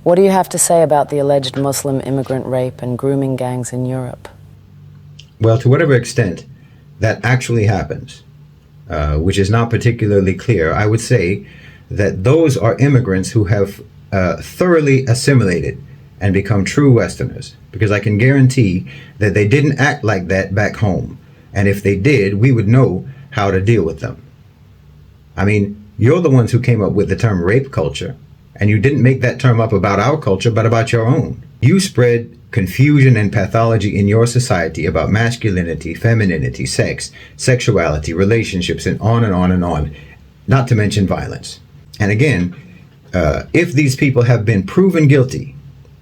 What do you have to say about the alleged Muslim immigrant rape and grooming gangs in Europe? Well, to whatever extent that actually happens, which is not particularly clear, I would say that those are immigrants who have thoroughly assimilated and become true Westerners, because I can guarantee that they didn't act like that back home. And if they did, we would know how to deal with them. I mean, you're the ones who came up with the term rape culture, and you didn't make that term up about our culture, but about your own. You spread confusion and pathology in your society about masculinity, femininity, sex, sexuality, relationships, and on and on and on, not to mention violence. And again, if these people have been proven guilty,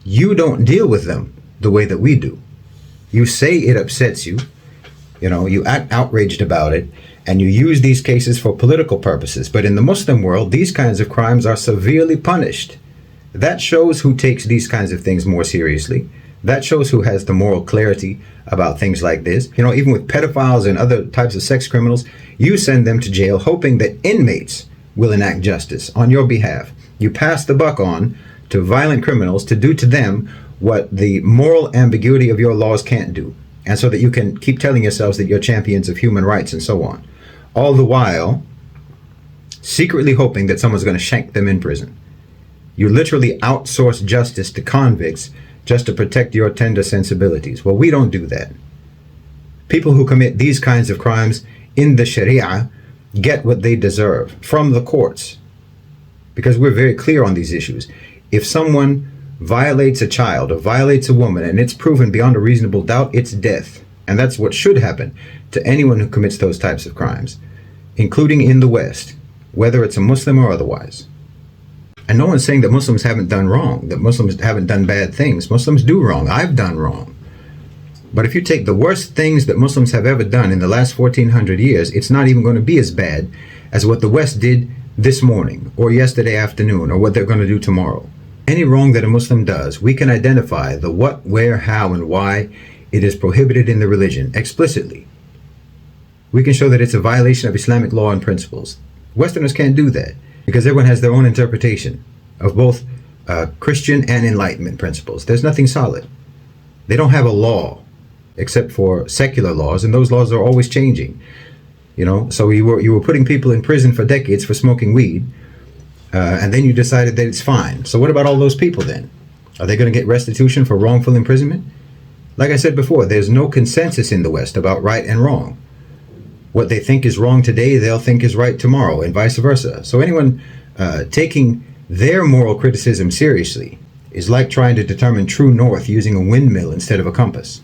you don't deal with them the way that we do. You say it upsets you, you act outraged about it, and you use these cases for political purposes. But in the Muslim world, these kinds of crimes are severely punished. That shows who takes these kinds of things more seriously. That shows who has the moral clarity about things like this. Even with pedophiles and other types of sex criminals, you send them to jail hoping that inmates will enact justice on your behalf. You pass the buck on to violent criminals to do to them what the moral ambiguity of your laws can't do. And so that you can keep telling yourselves that you're champions of human rights and so on. All the while, secretly hoping that someone's going to shank them in prison. You literally outsource justice to convicts just to protect your tender sensibilities. Well, we don't do that. People who commit these kinds of crimes in the Sharia get what they deserve from the courts, because we're very clear on these issues. If someone violates a child or violates a woman and it's proven beyond a reasonable doubt, it's death. And that's what should happen to anyone who commits those types of crimes, including in the West, whether it's a Muslim or otherwise. And no one's saying that Muslims haven't done wrong, that Muslims haven't done bad things. Muslims do wrong. I've done wrong. But if you take the worst things that Muslims have ever done in the last 1400 years, it's not even going to be as bad as what the West did this morning or yesterday afternoon or what they're going to do tomorrow. Any wrong that a Muslim does, we can identify the what, where, how, and why it is prohibited in the religion explicitly. We can show that it's a violation of Islamic law and principles. Westerners can't do that because everyone has their own interpretation of both Christian and Enlightenment principles. There's nothing solid. They don't have a law except for secular laws, and those laws are always changing. So you were putting people in prison for decades for smoking weed, and then you decided that it's fine. So what about all those people then? Are they going to get restitution for wrongful imprisonment? Like I said before, there's no consensus in the West about right and wrong. What they think is wrong today, they'll think is right tomorrow, and vice versa. So anyone taking their moral criticism seriously is like trying to determine true north using a windmill instead of a compass.